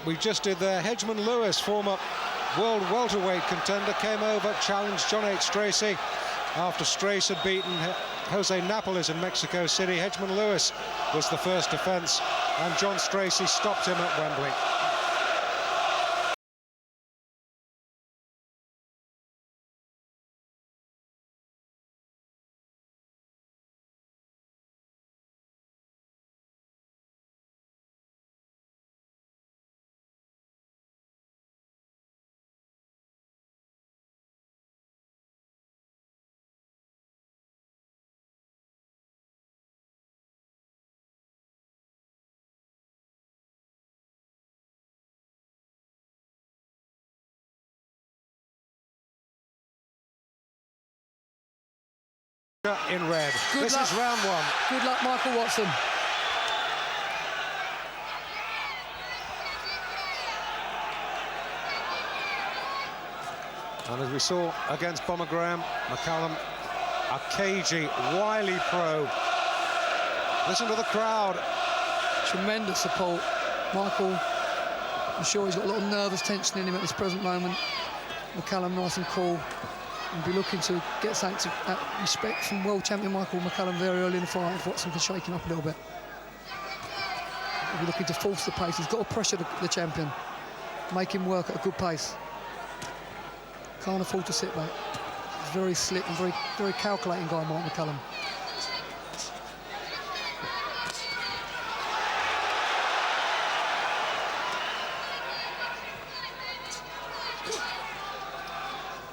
we just did there. Hedgeman Lewis, former world welterweight contender, came over, challenged John H. Stracey after Strace had beaten Jose Napoles in Mexico City. Hedgeman Lewis was the first defense, and John Stracey stopped him at Wembley. In red. This is round one. Good luck, Michael Watson. And as we saw against Bomber Graham, McCallum, a cagey, wily pro. Listen to the crowd. Tremendous support. Michael, I'm sure he's got a lot of nervous tension in him at this present moment. McCallum nice and cool. And be looking to get something to respect from world champion Michael McCallum very early in the fight. Watson can shake him up a little bit. He'll be looking to force the pace. He's got to pressure the champion, make him work at a good pace. Can't afford to sit back. He's very slick and very calculating guy, Mike McCallum.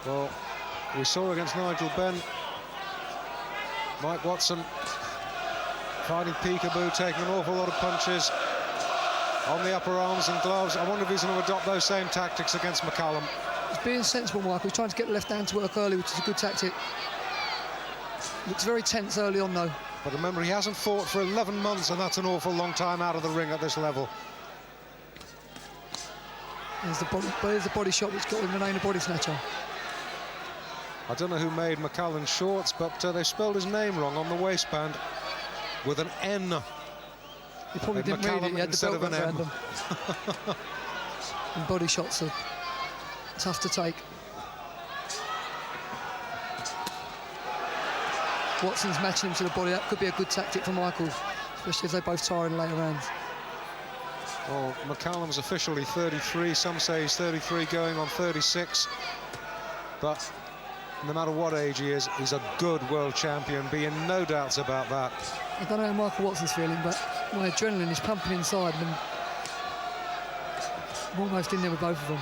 Well, we saw against Nigel Benn, Mike Watson fighting peekaboo, taking an awful lot of punches on the upper arms and gloves. I wonder if he's going to adopt those same tactics against McCallum. He's being sensible, Michael. He's trying to get the left hand to work early, which is a good tactic. Looks very tense early on, though. But remember, he hasn't fought for 11 months, and that's an awful long time out of the ring at this level. There's the body shot which got him the name of Bodysnatcher. I don't know who made McCallum's shorts, but they spelled his name wrong on the waistband with an N. He probably didn't read it. He had the belt around him. And body shots are tough to take. Watson's matching him to the body. That could be a good tactic for Michael, especially as they both tire in later rounds. Well, McCallum's officially 33. Some say he's 33 going on 36. But no matter what age he is, he's a good world champion, being no doubts about that. I don't know how Michael Watson's feeling, but my adrenaline is pumping inside, and I'm almost in there with both of them.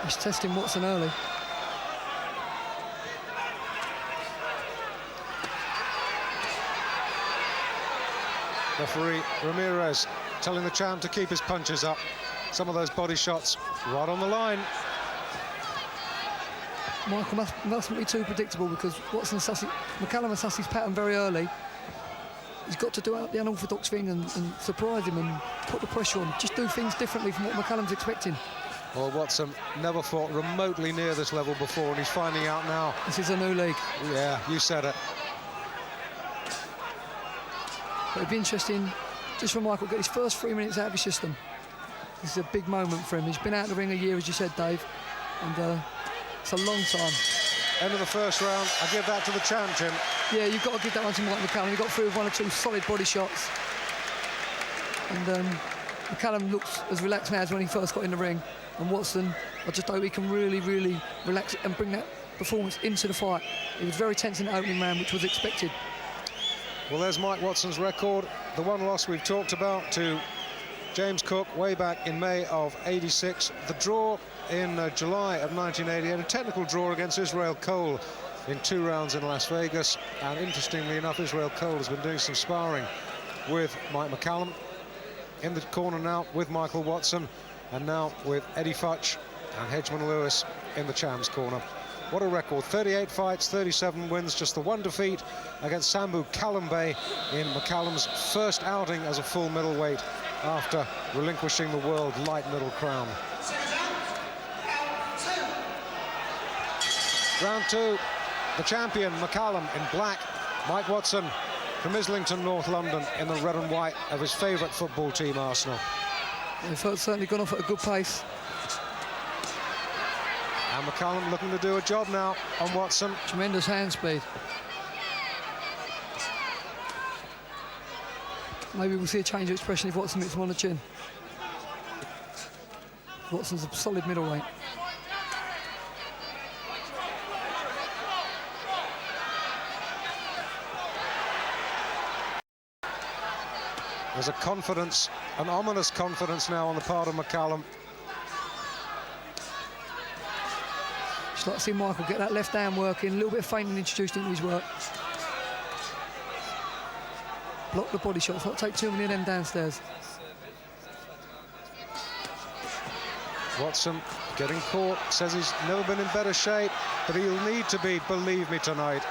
He's testing Watson early. Referee Ramirez telling the champ to keep his punches up. Some of those body shots right on the line. Michael mustn't be too predictable, because McCallum has sussed his pattern very early. He's got to do out the unorthodox thing and surprise him and put the pressure on. Just do things differently from what McCallum's expecting. Well, Watson never fought remotely near this level before, and he's finding out now. This is a new league. Yeah, you said it. But it'd be interesting just for Michael to get his first 3 minutes out of his system. This is a big moment for him. He's been out of the ring a year, as you said, Dave, and it's a long time. End of the first round. I give that to the champ, Jim. Yeah, you've got to give that one to Mike McCallum. He got through with 1 or 2 solid body shots. And McCallum looks as relaxed now as when he first got in the ring. And Watson, I just hope he can really, really relax and bring that performance into the fight. He was very tense in the opening round, which was expected. Well, there's Mike Watson's record. The one loss we've talked about to James Cook way back in May of '86. The draw in July of 1988, a technical draw against Israel Cole in 2 rounds in Las Vegas. And interestingly enough, Israel Cole has been doing some sparring with Mike McCallum. In the corner now with Michael Watson, and now with Eddie Futch and Hedgeman Lewis in the champ's corner. What a record. 38 fights, 37 wins, just the 1 defeat against Sambu Kalambe in McCallum's first outing as a full middleweight after relinquishing the world light middle crown. Round 2, the champion McCallum in black, Mike Watson from Islington, North London, in the red and white of his favourite football team, Arsenal. They've certainly gone off at a good pace. And McCallum looking to do a job now on Watson. Tremendous hand speed. Maybe we'll see a change of expression if Watson hits him on the chin. Watson's a solid middleweight. There's a confidence, an ominous confidence now on the part of McCallum. Just like to see Michael get that left hand working, a little bit of feinting introduced into his work. Block the body shots, not take too many of them downstairs. Watson getting caught, says he's never been in better shape, but he'll need to be, believe me, tonight.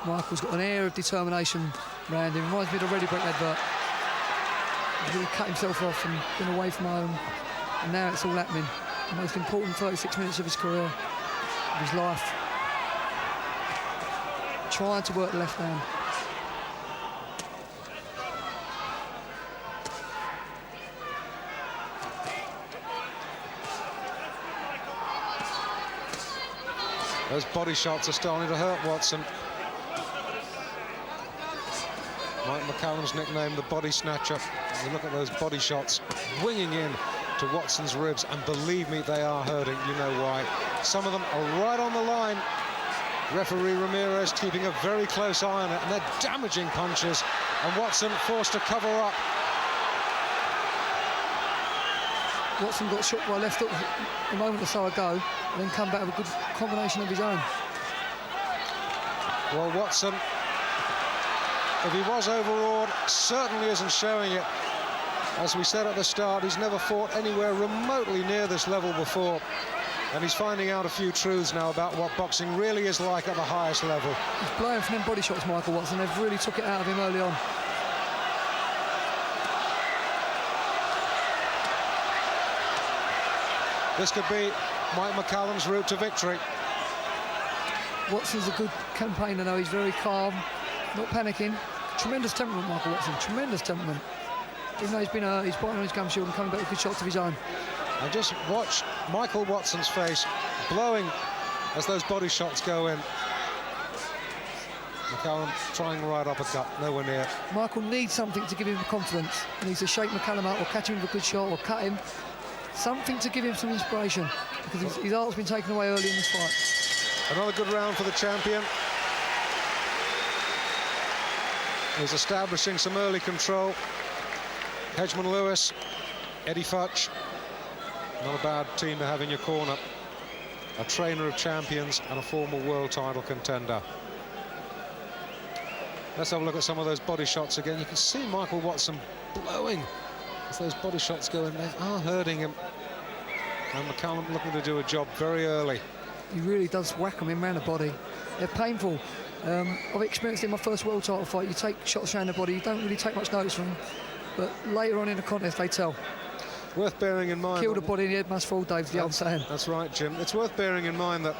Michael's got an air of determination around him. Reminds me of the Ready Brick advert. He's really cut himself off and been away from home, and now it's all happening. The most important 36 minutes of his career, of his life. Trying to work the left hand. Those body shots are starting to hurt Watson. Mike McCallum's nicknamed the Bodysnatcher. You look at those body shots winging in to Watson's ribs, and believe me, they are hurting. You know why. Some of them are right on the line. Referee Ramirez keeping a very close eye on it, and they're damaging punches, and Watson forced to cover up. Watson got shot by a left hook a moment or so ago, and then come back with a good combination of his own. Well, Watson, if he was overawed, certainly isn't showing it. As we said at the start, he's never fought anywhere remotely near this level before, and he's finding out a few truths now about what boxing really is like at the highest level. He's blowing from them body shots, Michael Watson. They've really took it out of him early on. This could be Mike McCallum's route to victory. Watson's a good campaigner, though. He's very calm, not panicking. Tremendous temperament, Michael Watson. Tremendous temperament. Even though he's been hurt, he's biting on his gum shield and coming back with good shots of his own. And just watch Michael Watson's face glowing as those body shots go in. McCallum trying right uppercut, nowhere near. Michael needs something to give him confidence. He needs to shake McCallum out or catch him with a good shot or cut him. Something to give him some inspiration, because his art's been taken away early in this fight. Another good round for the champion. He's establishing some early control. Hedgeman Lewis, Eddie Futch, not a bad team to have in your corner. A trainer of champions and a former world title contender. Let's have a look at some of those body shots again. You can see Michael Watson blowing as those body shots go in. They are hurting him. And McCallum looking to do a job very early. He really does whack them in around the body. They're painful. I've experienced it in my first world title fight. You take shots around the body, you don't really take much notice from them. But later on in the contest, they tell. Worth bearing in mind. Kill the body, the head must fall, Dave's the old saying. That's right, Jim. It's worth bearing in mind that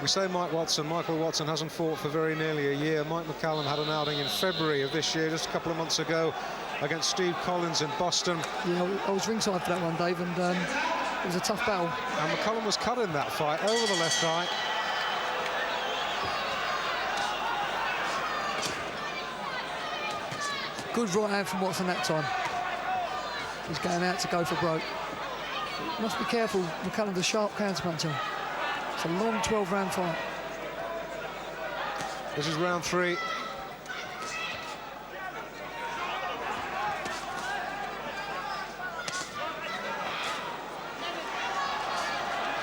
we say Michael Watson hasn't fought for very nearly a year. Mike McCallum had an outing in February of this year, just a couple of months ago, against Steve Collins in Boston. Yeah, I was ringside for that one, Dave, and it was a tough battle. And McCallum was cut in that fight, over the left eye. Good right hand from Watson that time. He's going out to go for broke. Must be careful, McCallum's a sharp counter-puncher. It's a long 12-round fight. This is round 3.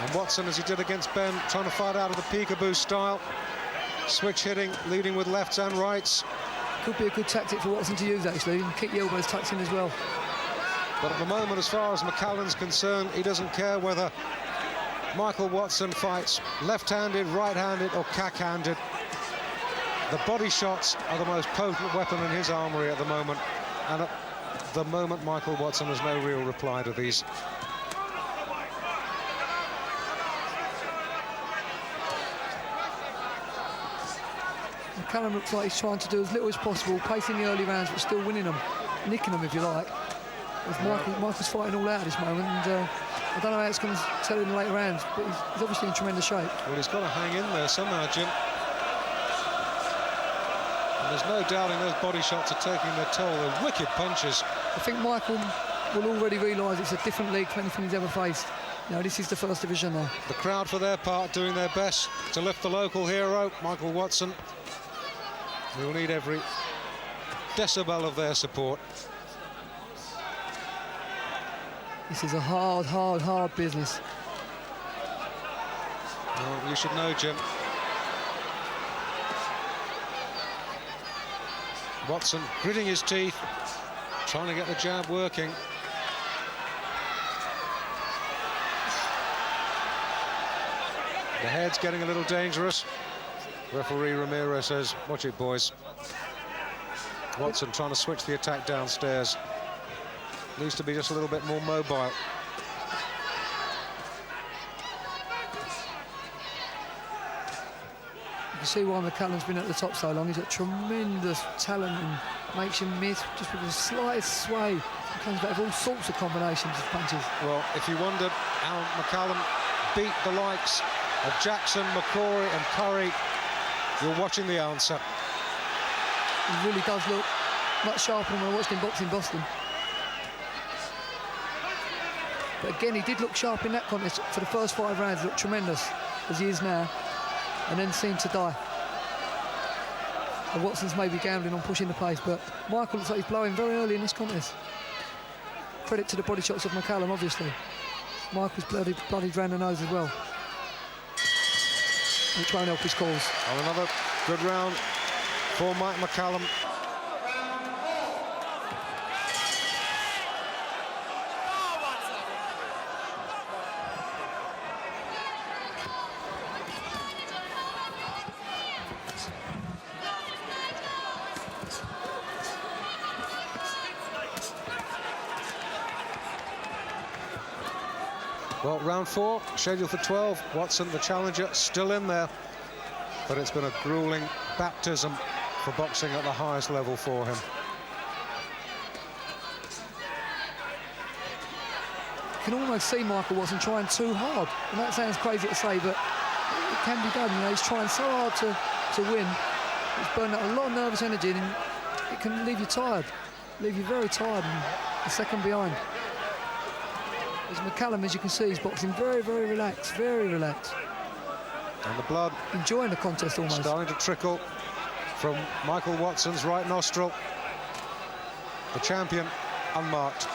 And Watson, as he did against Ben, trying to fight out of the peekaboo style. Switch hitting, leading with lefts and rights. Could be a good tactic for Watson to use, actually, and kick the elbows tucked in as well. But at the moment, as far as McCallum's concerned, he doesn't care whether Michael Watson fights left-handed, right-handed or cack-handed. The body shots are the most potent weapon in his armory at the moment. And at the moment, Michael Watson has no real reply to these. McCallum looks like he's trying to do as little as possible, pacing the early rounds, but still winning them, nicking them, if you like. Michael's fighting all out at this moment, and I don't know how it's going to tell in the later rounds, but he's obviously in tremendous shape. Well, he's got to hang in there somehow, Jim. And there's no doubting those body shots are taking their toll. They're wicked punches. I think Michael will already realise it's a different league from anything he's ever faced. No, this is the first division now. The crowd, for their part, doing their best to lift the local hero, Michael Watson. We will need every decibel of their support. This is a hard business. Well, you should know, Jim. Watson gritting his teeth, trying to get the jab working. The head's getting a little dangerous. Referee Ramirez says, watch it, boys. Watson trying to switch the attack downstairs. Needs to be just a little bit more mobile. You can see why McCallum's been at the top so long. He's got tremendous talent and makes you miss just with the slightest sway. He comes back with all sorts of combinations of punches. Well, if you wondered how McCallum beat the likes of Jackson, McCrory and Curry, you're watching the answer. He really does look much sharper than when I watched him box in Boston. But again, he did look sharp in that contest. For the first 5 rounds, he looked tremendous, as he is now, and then seemed to die. And Watson's maybe gambling on pushing the pace, but Michael looks like he's blowing very early in this contest. Credit to the body shots of McCallum, obviously. Michael's bloody round the nose as well, which won't help his cause. Well, another good round for Mike McCallum. Well, round 4, scheduled for 12. Watson, the challenger, still in there. But it's been a grueling baptism for boxing at the highest level for him. You can almost see Michael Watson trying too hard. And that sounds crazy to say, but it can be done. You know, he's trying so hard to win. He's burning out a lot of nervous energy, and it can leave you tired. Leave you very tired and a second behind. As McCallum, as you can see, he's boxing very, very relaxed, very relaxed. And the blood enjoying the contest almost. Starting to trickle from Michael Watson's right nostril. The champion unmarked.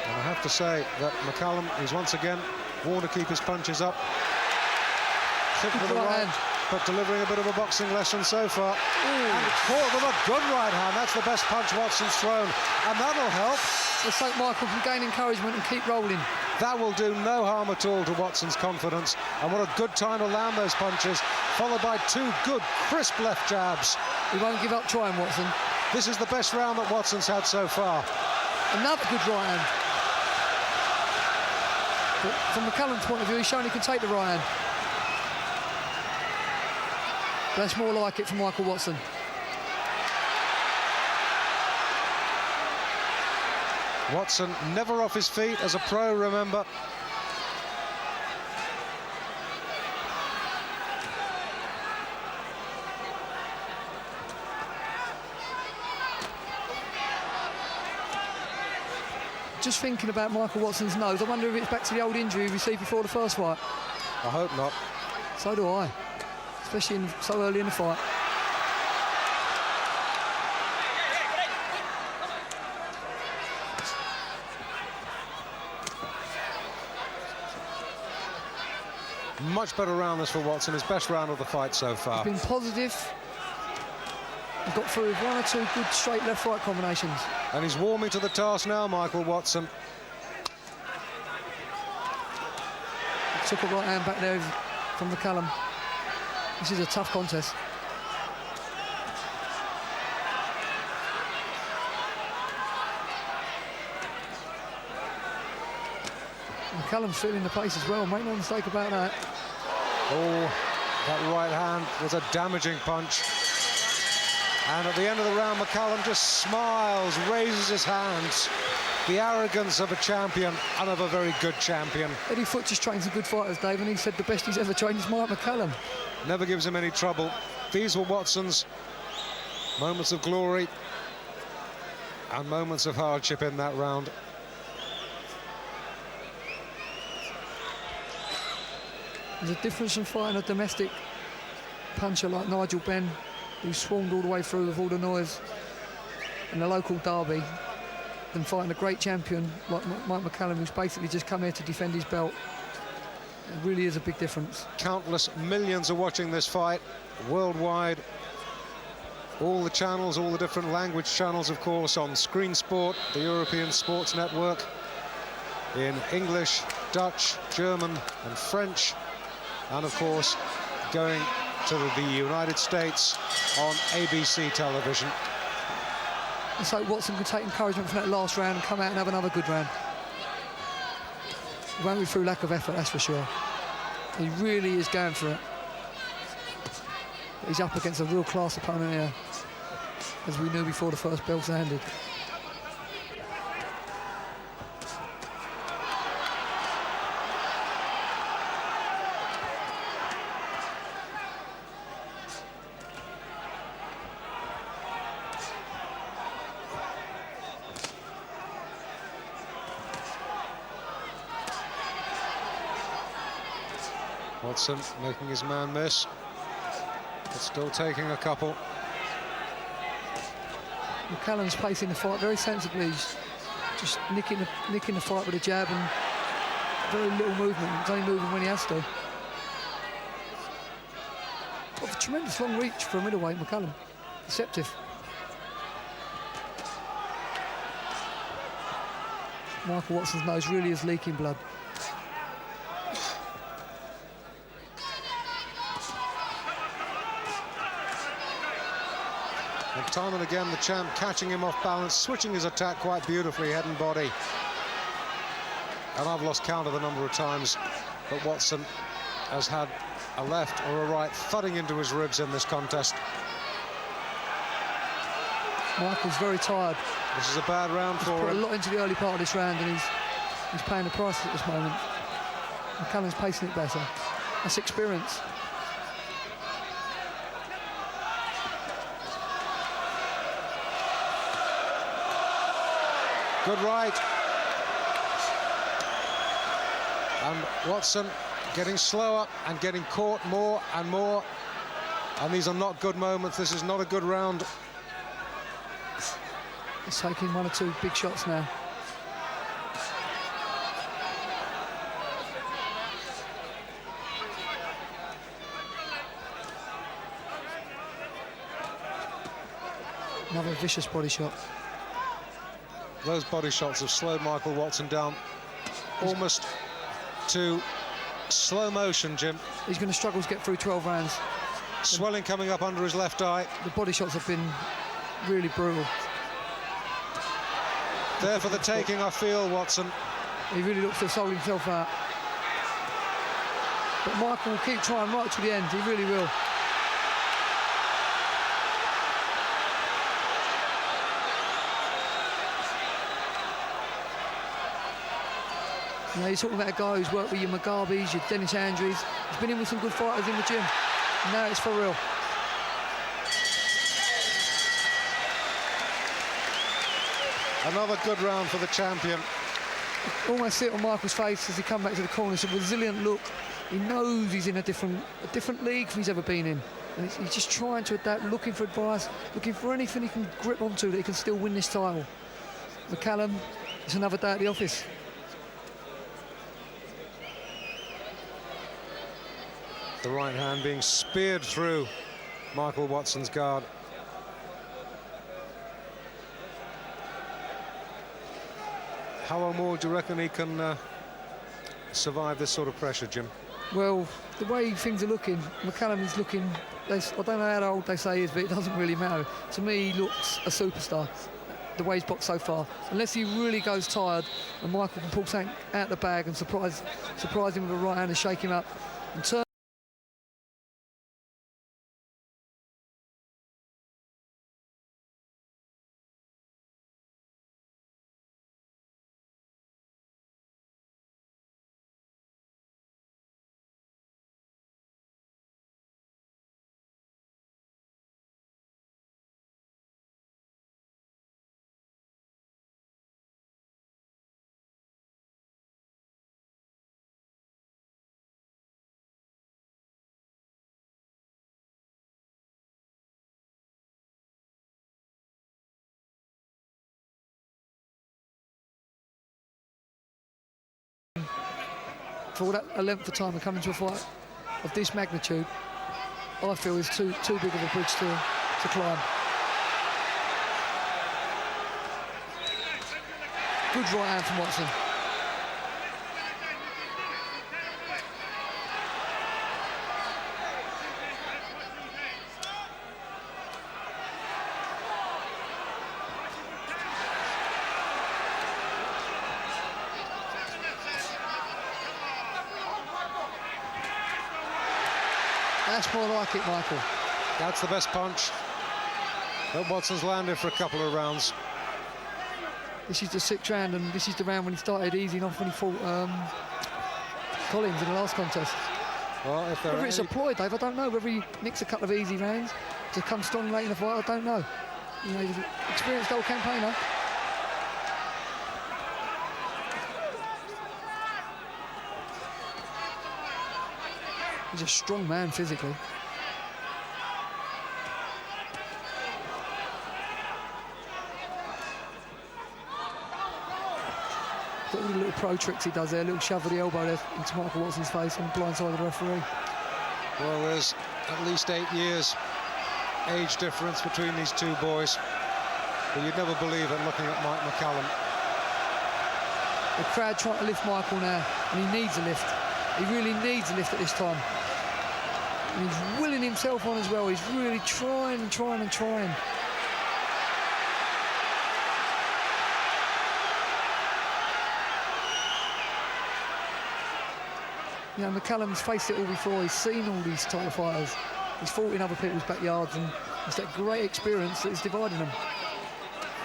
And I have to say that McCallum is once again warned to keep his punches up. Sitting for the right, but delivering a bit of a boxing lesson so far. Ooh. And caught with a good right hand. That's the best punch Watson's thrown, and that'll help. Let's hope Michael can gain encouragement and keep rolling. That will do no harm at all to Watson's confidence, and what a good time to land those punches, followed by 2 good, crisp left jabs. He won't give up trying, Watson. This is the best round that Watson's had so far. Another good right hand. But from McCallum's point of view, he's shown he can take the right hand. That's more like it for Michael Watson. Watson never off his feet as a pro, remember. Just thinking about Michael Watson's nose, I wonder if it's back to the old injury he received before the first fight. I hope not. So do I. Especially so early in the fight. Much better round this for Watson, his best round of the fight so far. He's been positive. He's got through with 1 or 2 good straight left-right combinations. And he's warming to the task now, Michael Watson. He took a right hand back there from McCallum. This is a tough contest. McCallum's feeling the pace as well, make no mistake about that. Oh, that right hand was a damaging punch. And at the end of the round, McCallum just smiles, raises his hands. The arrogance of a champion and of a very good champion. Eddie Foot just trains some good fighters, Dave, and he said the best he's ever trained is Mike McCallum. Never gives him any trouble. These were Watson's moments of glory and moments of hardship in that round. There's a difference from fighting a domestic puncher like Nigel Benn, who swarmed all the way through with all the noise in the local derby, than fighting a great champion like Mike McCallum, who's basically just come here to defend his belt. It really is a big difference. Countless millions are watching this fight worldwide. All the channels, all the different language channels, of course, on Screen Sport, the European Sports Network, in English, Dutch, German and French, and of course going to the United States on ABC television. Let's hope Watson can take encouragement from that last round and come out and have another good round. It won't be through lack of effort, that's for sure. He really is going for it. But he's up against a real class opponent here, as we knew before the first bell's handed. Watson making his man miss, but still taking a couple. McCallum's pacing the fight very sensibly. He's just nicking the fight with a jab and very little movement. He's only moving when he has to. Got a tremendous long reach for a middleweight, McCallum. Deceptive. Michael Watson's nose really is leaking blood. And time and again, the champ catching him off balance, switching his attack quite beautifully, head and body. And I've lost count of the number of times that Watson has had a left or a right thudding into his ribs in this contest. Michael's very tired. This is a bad round for him. He's put a lot into the early part of this round, and he's paying the price at this moment. McCallum's pacing it better. That's experience. Good right. And Watson getting slower and getting caught more and more. And these are not good moments. This is not a good round. He's taking one or two big shots now. Another vicious body shot. Those body shots have slowed Michael Watson down almost to slow motion, Jim. He's going to struggle to get through 12 rounds. Swelling coming up under his left eye. The body shots have been really brutal. There for the taking, I feel, Watson. He really looks to have sold himself out. But Michael will keep trying right to the end. He really will. You know, you're talking about a guy who's worked with your Mugabes, your Dennis Andrews. He's been in with some good fighters in the gym. And now it's for real. Another good round for the champion. Almost see it on Michael's face as he comes back to the corner. It's a resilient look. He knows he's in a different league than he's ever been in. And he's just trying to adapt, looking for advice, looking for anything he can grip onto that he can still win this title. McCallum, it's another day at the office. The right hand being speared through Michael Watson's guard. How long more do you reckon he can survive this sort of pressure, Jim? Well, the way things are looking, McCallum is looking, I don't know how old they say he is, but it doesn't really matter. To me, he looks a superstar. the way he's boxed so far. Unless he really goes tired and Michael can pull something out the bag and surprise him with a right hand and shake him up and turn. For a length of time and come into a fight of this magnitude, I feel is too big of a bridge to climb. Good right hand from Watson. That's more like it, Michael. That's the best punch that Watson's landed for a couple of rounds. This is the 6th round, and this is the round when he started easing off when he fought Collins in the last contest. Well, if whether it's a ploy, Dave, I don't know. Whether he nicks a couple of easy rounds to come strong late in the fight, I don't know. You know, he's an experienced old campaigner. He's a strong man physically. Got all the little pro tricks he does there, a little shove of the elbow there into Michael Watson's face and blindside the referee. Well, there's at least 8 years age difference between these two boys, but you'd never believe it looking at Mike McCallum. The crowd trying to lift Michael now, and he needs a lift. He really needs a lift at this time. And he's willing himself on as well. He's really trying and trying and trying. You know, McCallum's faced it all before. He's seen all these title fighters. He's fought in other people's backyards, and it's that great experience that is dividing them.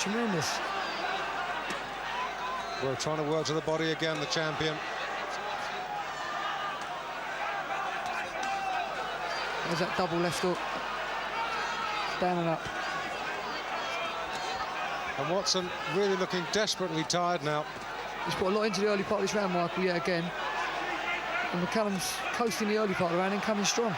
Tremendous. We're trying to work to the body again, the champion. There's that double left hook. Down and up. And Watson really looking desperately tired now. He's put a lot into the early part of this round, Michael, yet again. And McCallum's coasting the early part of the round and coming strong.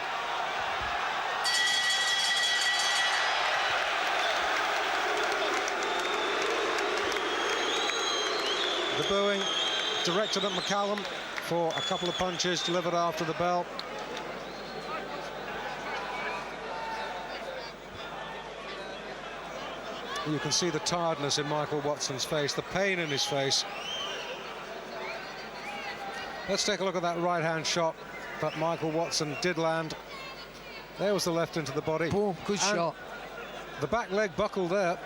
The booing directed at McCallum for a couple of punches delivered after the bell. You can see the tiredness in Michael Watson's face, the pain in his face. Let's take a look at that right-hand shot that Michael Watson did land. There was the left into the body. Boom, good shot. The back leg buckled there.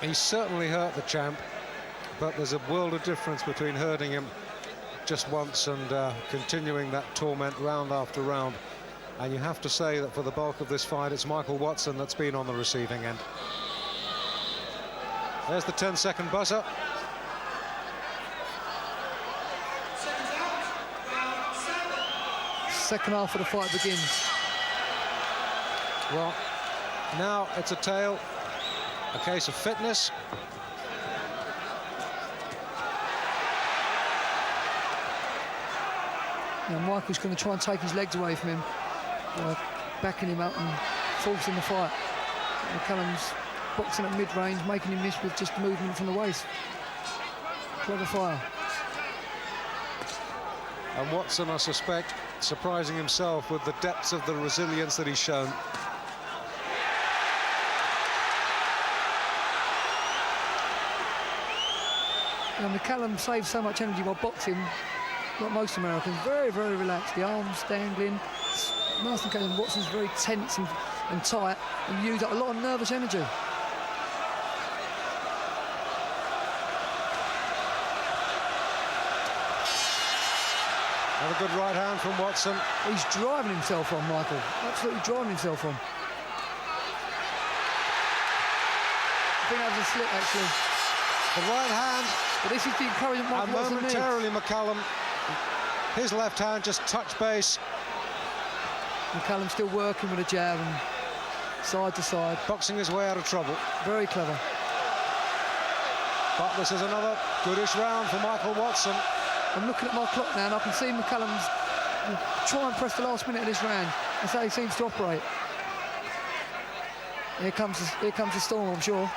He certainly hurt the champ, but there's a world of difference between hurting him just once and continuing that torment round after round. And you have to say that for the bulk of this fight, it's Michael Watson that's been on the receiving end. There's the 10-second buzzer. Second half of the fight begins. Well, now it's a tale, a case of fitness. Now Michael's going to try and take his legs away from him, backing him up and forcing the fight. McCallum's boxing at mid-range, making him miss with just movement from the waist. Clever fire. And Watson, I suspect, surprising himself with the depths of the resilience that he's shown. Now McCallum saves so much energy while boxing, like most Americans, very, very relaxed. The arms dangling. Watson's very tense and tight, and use up a lot of nervous energy. Another good right hand from Watson. He's driving himself on, Michael. Absolutely driving himself on. I think that was a slip, actually. The right hand. But this is the encouragement Michael Watson needs. Momentarily, McCallum, his left hand just touched base. McCallum still working with a jab and side to side. Boxing his way out of trouble. Very clever. But this is another goodish round for Michael Watson. I'm looking at my clock now and I can see McCallum's try and press the last minute of this round. That's how he seems to operate. Here comes the storm, I'm sure.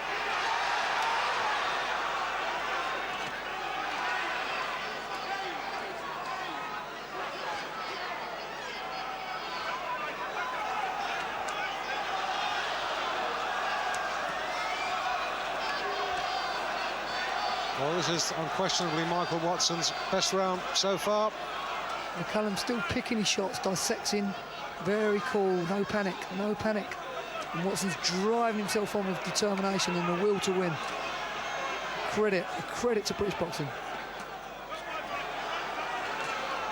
Well, this is unquestionably Michael Watson's best round so far. McCallum still picking his shots, dissecting, very cool, no panic, no panic. And Watson's driving himself on with determination and the will to win. Credit to British boxing.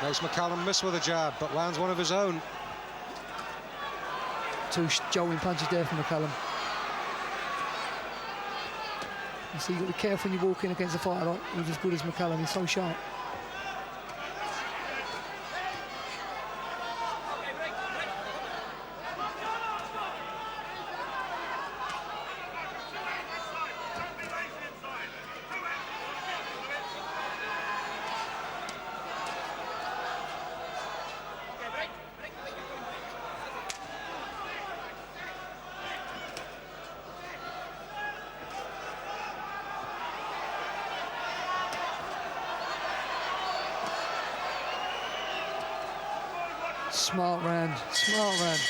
Makes McCallum miss with a jab, but lands one of his own. Two jolting punches there from McCallum. You see, you've got to be careful when you walk in against a fighter like who's as good as McCallum. He's so sharp. Smart round, smart round.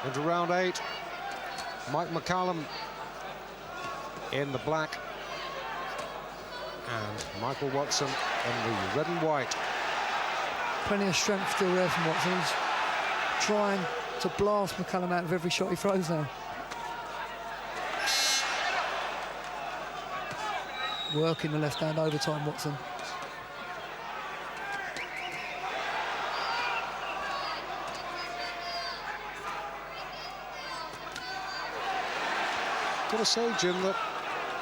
Into round 8. Mike McCallum in the black. And Michael Watson in the red and white. Plenty of strength still there from Watson. He's trying to blast McCallum out of every shot he throws now. Working the left hand overtime, Watson. Got to say, Jim, that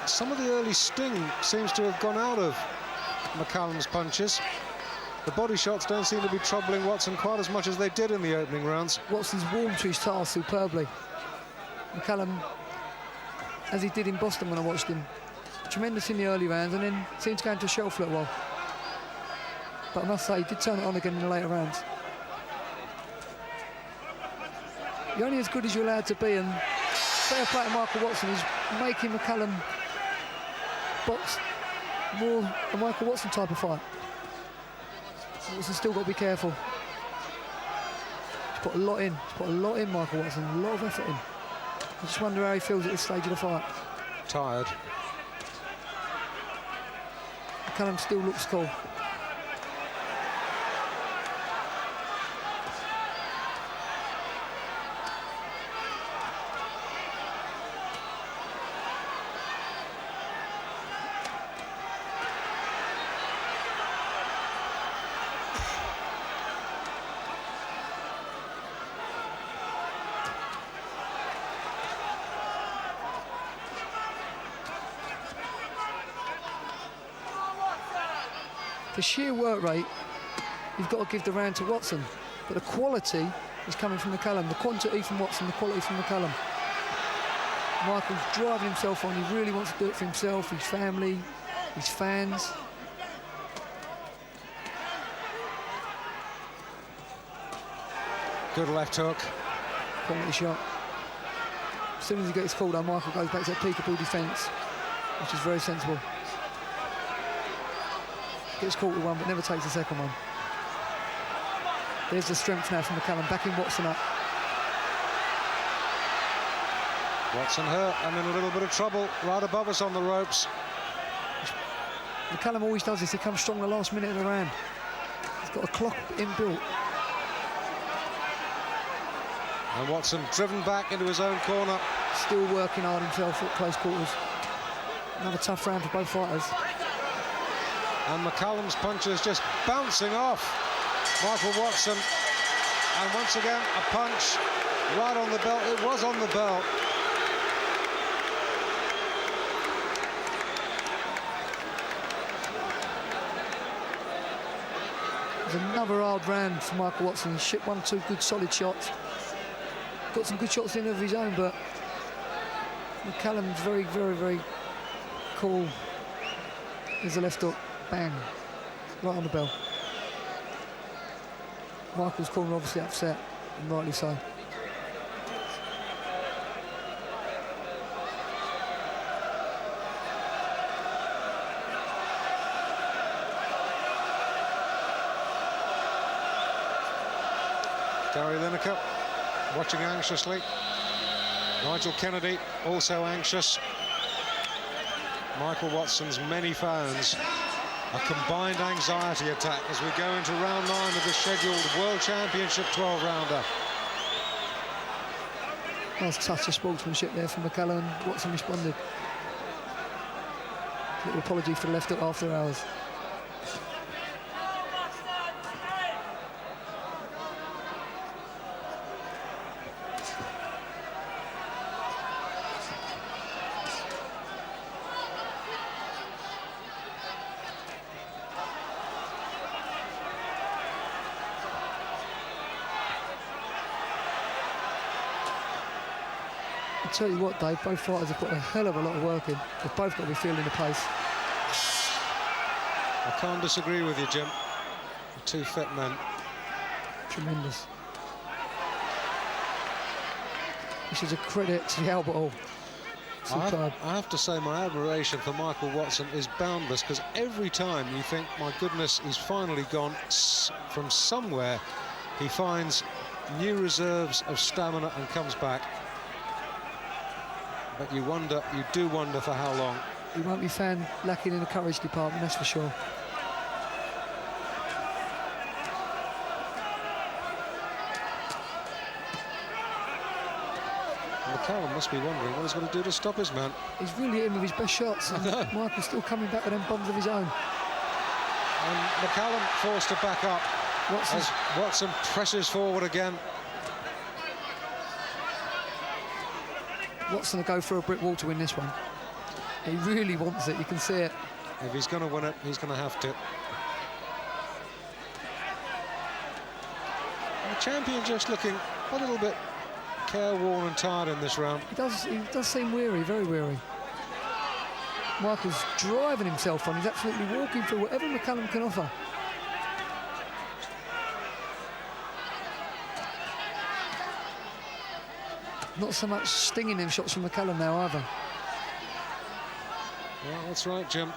some of the early sting seems to have gone out of McCallum's punches. The body shots don't seem to be troubling Watson quite as much as they did in the opening rounds. Watson's warmed to his task superbly. McCallum, as he did in Boston when I watched him, tremendous in the early rounds and then seemed to go into a shell for a little while. But I must say, he did turn it on again in the later rounds. You're only as good as you're allowed to be, and fair play to Michael Watson. He's making McCallum box more a Michael Watson type of fight. Watson's still got to be careful. He's put a lot in. He's put a lot in, Michael Watson. A lot of effort in. I just wonder how he feels at this stage of the fight. Tired. McCallum still looks cool. The sheer work rate, you've got to give the round to Watson. But the quality is coming from McCallum. The quantity from Watson, the quality from McCallum. Michael's driving himself on. He really wants to do it for himself, his family, his fans. Good left hook. Quality shot. As soon as he gets called on, Michael goes back to that peekaboo defence, which is very sensible. Gets caught with one, but never takes the second one. There's the strength now from McCallum, backing Watson up. Watson hurt and in a little bit of trouble, right above us on the ropes. McCallum always does this, he comes strong the last minute of the round. He's got a clock inbuilt. And Watson driven back into his own corner. Still working hard himself at close quarters. Another tough round for both fighters. And McCallum's punches just bouncing off Michael Watson. And once again, a punch right on the belt. It was on the belt. It was another hard round for Michael Watson. He shipped 1 or 2 good solid shots. Got some good shots in of his own, but McCallum's very, very, very cool. There's a left hook, bang, right on the bell. Michael's corner obviously upset, and rightly so. Gary Lineker watching anxiously. Nigel Kennedy also anxious. Michael Watson's many fans, a combined anxiety attack as we go into round 9 of the scheduled World Championship 12-rounder. Nice touch of sportsmanship there from McCallum, and Watson responded. Little apology for the left hook after hours. I'll tell you what, Dave, both fighters have put a hell of a lot of work in. They've both got to be feeling the pace. I can't disagree with you, Jim. The 2 fit men. Tremendous. This is a credit to the Albert Hall. I have to say my admiration for Michael Watson is boundless, because every time you think, my goodness, he's finally gone from somewhere, he finds new reserves of stamina and comes back. But you do wonder for how long. He won't be found lacking in the courage department, that's for sure. McCallum must be wondering what he's going to do to stop his man. He's really hitting with his best shots. And Michael's still coming back with them bombs of his own. And McCallum forced to back up as Watson presses forward again. Watson will go through a brick wall to win this one. He really wants it, you can see it. If he's going to win it, he's going to have to. And the champion just looking a little bit careworn and tired in this round. He does seem weary, very weary. Michael's driving himself on. He's absolutely walking through whatever McCallum can offer. Not so much stinging them shots from McCallum now either. Well, that's right, Jim.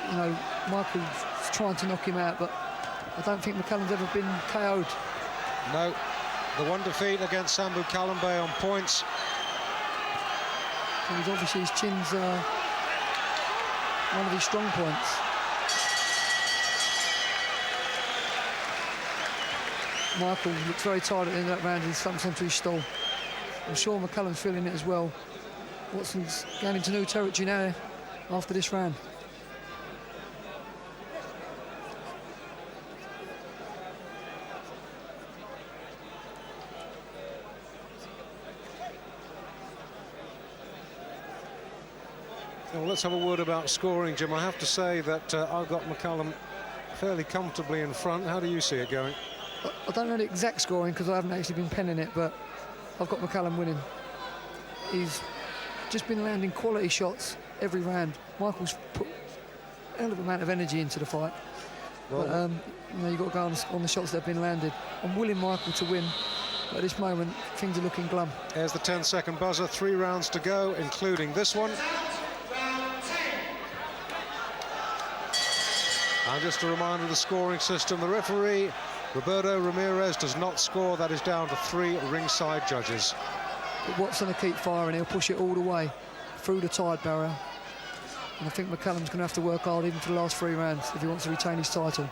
You know, Michael's trying to knock him out, but I don't think McCallum's ever been KO'd. No, the 1 defeat against Sambu Kalambe on points. So he's obviously, his chin's one of his strong points. Michael looks very tired at the end of that round. He slumps onto his stall. I'm sure McCallum's feeling it as well. Watson's going into new territory now after this round. Well, let's have a word about scoring, Jim. I have to say that I've got McCallum fairly comfortably in front. How do you see it going? I don't know the exact scoring because I haven't actually been penning it, but I've got McCallum winning. He's just been landing quality shots every round. Michael's put a hell of an amount of energy into the fight. Well, but, you know, you've got to go on the shots that have been landed. I'm willing Michael to win. But at this moment, things are looking glum. Here's the 10-second buzzer. 3 rounds to go, including this one. And just a reminder of the scoring system. The referee, Roberto Ramirez, does not score. That is down to 3 ringside judges. But Watson will keep firing. He'll push it all the way through the tide barrier. And I think McCallum's going to have to work hard even for the last 3 rounds if he wants to retain his title.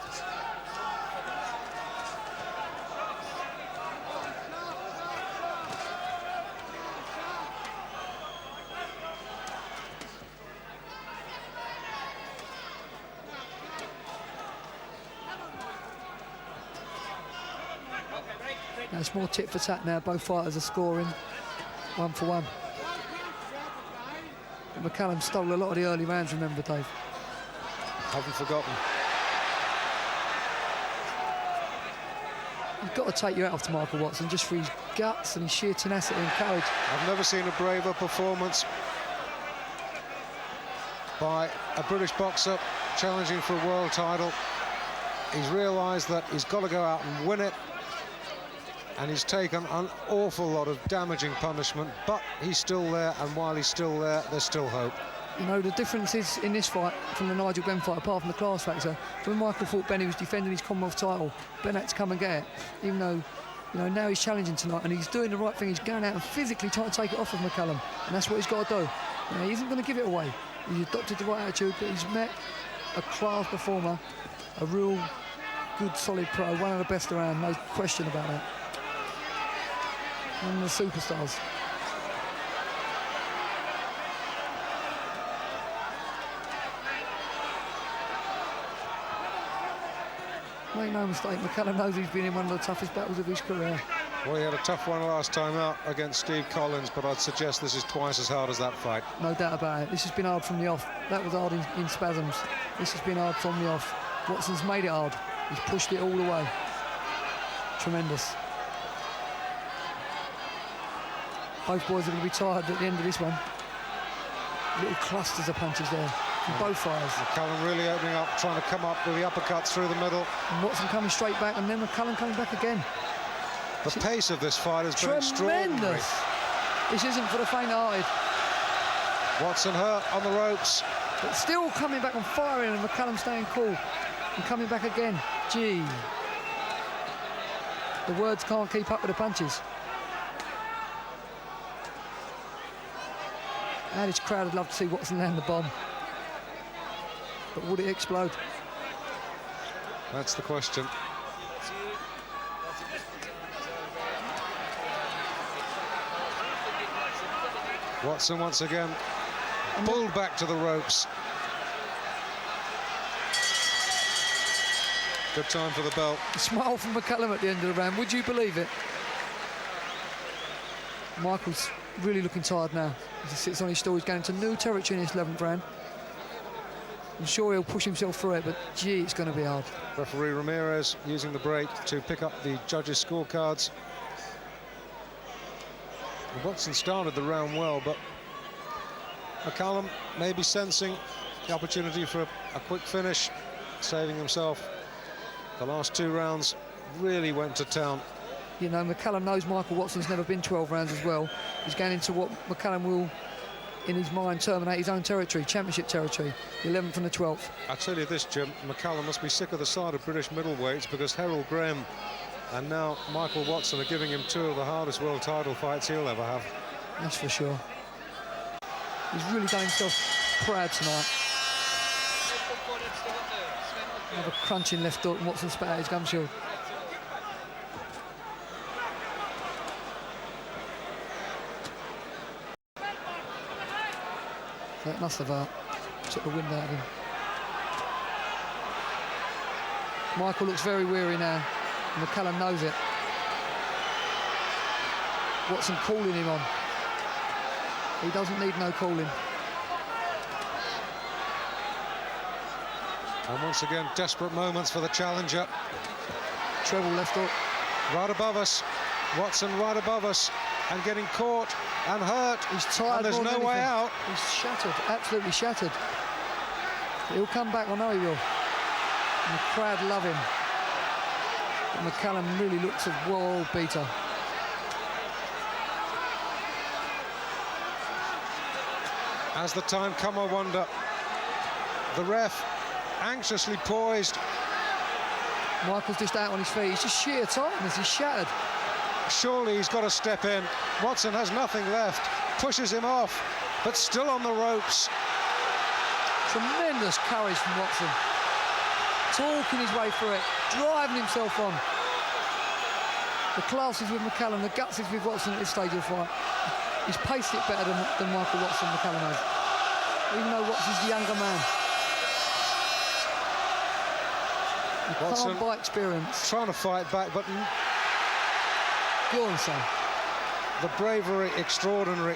Now it's more tit for tat now. Both fighters are scoring 1 for 1. But McCallum stole a lot of the early rounds, remember, Dave? Haven't forgotten. You've got to take your hat off to Michael Watson just for his guts and his sheer tenacity and courage. I've never seen a braver performance by a British boxer challenging for a world title. He's realised that he's got to go out and win it, and he's taken an awful lot of damaging punishment, but he's still there, and while he's still there, there's still hope. You know, the difference is in this fight from the Nigel Benn fight, apart from the class factor, when Michael fought Ben, he was defending his Commonwealth title. Ben had to come and get it, even though, you know, now he's challenging tonight, and he's doing the right thing. He's going out and physically trying to take it off of McCallum, and that's what he's got to do. You know, he isn't going to give it away. He's adopted the right attitude, but he's met a class performer, a real good, solid pro, one of the best around, no question about that. One of the superstars. Make no mistake, McCallum knows he's been in one of the toughest battles of his career. Well, he had a tough one last time out against Steve Collins, but I'd suggest this is twice as hard as that fight. No doubt about it. This has been hard from the off. That was hard in spasms. This has been hard from the off. Watson's made it hard. He's pushed it all the way. Tremendous. Both boys are going to be tired at the end of this one. Little clusters of punches there from both fighters. McCallum really opening up, trying to come up with the uppercuts through the middle. And Watson coming straight back, and then McCallum coming back again. The pace of this fight has been extraordinary. Tremendous. This isn't for the faint-hearted. Watson hurt on the ropes. But still coming back and firing, and McCallum staying cool. And coming back again. Gee. The words can't keep up with the punches. And this crowd would love to see Watson land the bomb. But would it explode? That's the question. Watson once again pulled back to the ropes. Good time for the belt. A smile from McCallum at the end of the round. Would you believe it? Michael's really looking tired now. As he sits on his stool, he's going into new territory in this 11th round. I'm sure he'll push himself through it, but gee, it's going to be hard. Referee Ramirez using the break to pick up the judges' scorecards. Watson started the round well, but McCallum maybe sensing the opportunity for a quick finish, saving himself. The last 2 rounds really went to town. You know, McCallum knows Michael Watson's never been 12 rounds as well. He's going into what McCallum will, in his mind, terminate his own territory, championship territory, the 11th and the 12th. I tell you this, Jim, McCallum must be sick of the sight of British middleweights, because Harold Graham and now Michael Watson are giving him 2 of the hardest world title fights he'll ever have. That's for sure. He's really done himself proud tonight. Another crunching left hook, and Watson spat out his gum shield. That must have took the wind out of him. Michael looks very weary now, and McCallum knows it. Watson calling him on. He doesn't need no calling. And once again, desperate moments for the challenger. Treble left hook. Right above us. Watson right above us, and getting caught and hurt. He's tired. And there's no way out. He's shattered, absolutely shattered. He'll come back, I know he will. And the crowd love him. But McCallum really looks a world beater. As the time come, I wonder. The ref anxiously poised. Michael's just out on his feet. He's just sheer tightness. He's shattered. Surely he's got to step in. Watson has nothing left. Pushes him off, but still on the ropes. Tremendous courage from Watson. Talking his way through it, driving himself on. The class is with McCallum, the guts is with Watson at this stage of the fight. He's paced it better than Michael Watson, McCallum has. Even though Watson's the younger man. Watson by experience. trying to fight back, but Go on, son. the bravery extraordinary.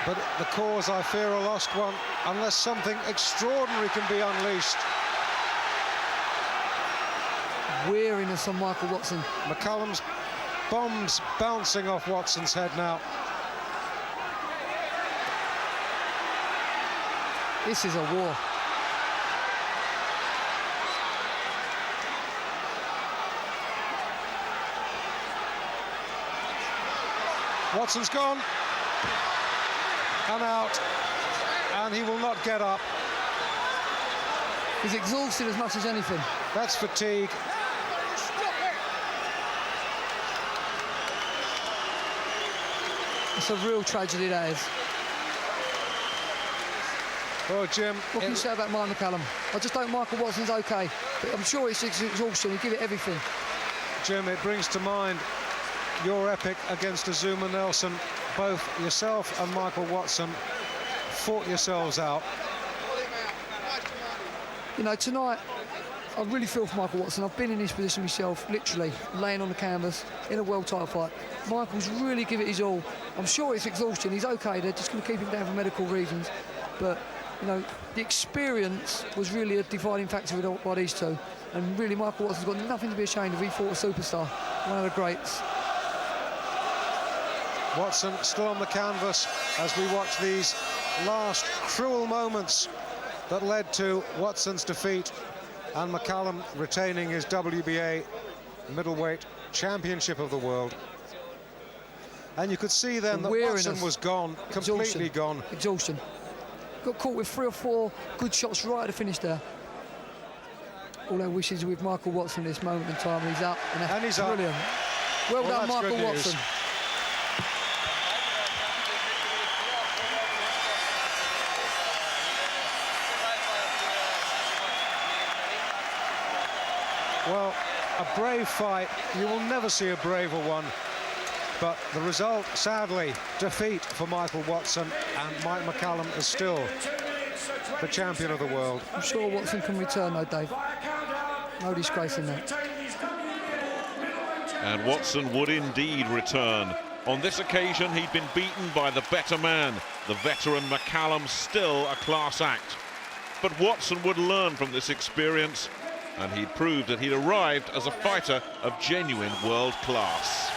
But the cause, I fear, a lost one, unless something extraordinary can be unleashed. Weariness on Michael Watson. McCallum's bombs bouncing off Watson's head now. This is a war. Watson's gone and out, and he will not get up. He's exhausted as much as anything. That's fatigue. It's a real tragedy, that is. Oh, Jim. What can you say about Mike McCallum? I just hope Michael Watson's okay, but I'm sure it's exhaustion. He'll give it everything. Jim, it brings to mind your epic against Azuma Nelson. Both yourself and Michael Watson fought yourselves out. You know, tonight, I really feel for Michael Watson. I've been in this position myself, literally, laying on the canvas in a world title fight. Michael's really give it his all. I'm sure it's exhaustion. He's okay. They're just going to keep him down for medical reasons. But, you know, the experience was really a dividing factor by these two. And really, Michael Watson's got nothing to be ashamed of. He fought a superstar, one of the greats. Watson still on the canvas as we watch these last cruel moments that led to Watson's defeat and McCallum retaining his WBA Middleweight Championship of the world. And you could see then that Watson was gone, completely gone. Exhaustion. Got caught with 3 or 4 good shots right at the finish there. All our wishes with Michael Watson at this moment in time. He's up, and he's brilliant. Up. Well done, Michael Watson. Well, a brave fight. You will never see a braver one. But the result, sadly, defeat for Michael Watson, and Mike McCallum is still the champion of the world. I'm sure Watson can return, though, Dave. No disgrace in that. And Watson would indeed return. On this occasion, he'd been beaten by the better man. The veteran McCallum still a class act. But Watson would learn from this experience, and he'd proved that he'd arrived as a fighter of genuine world class.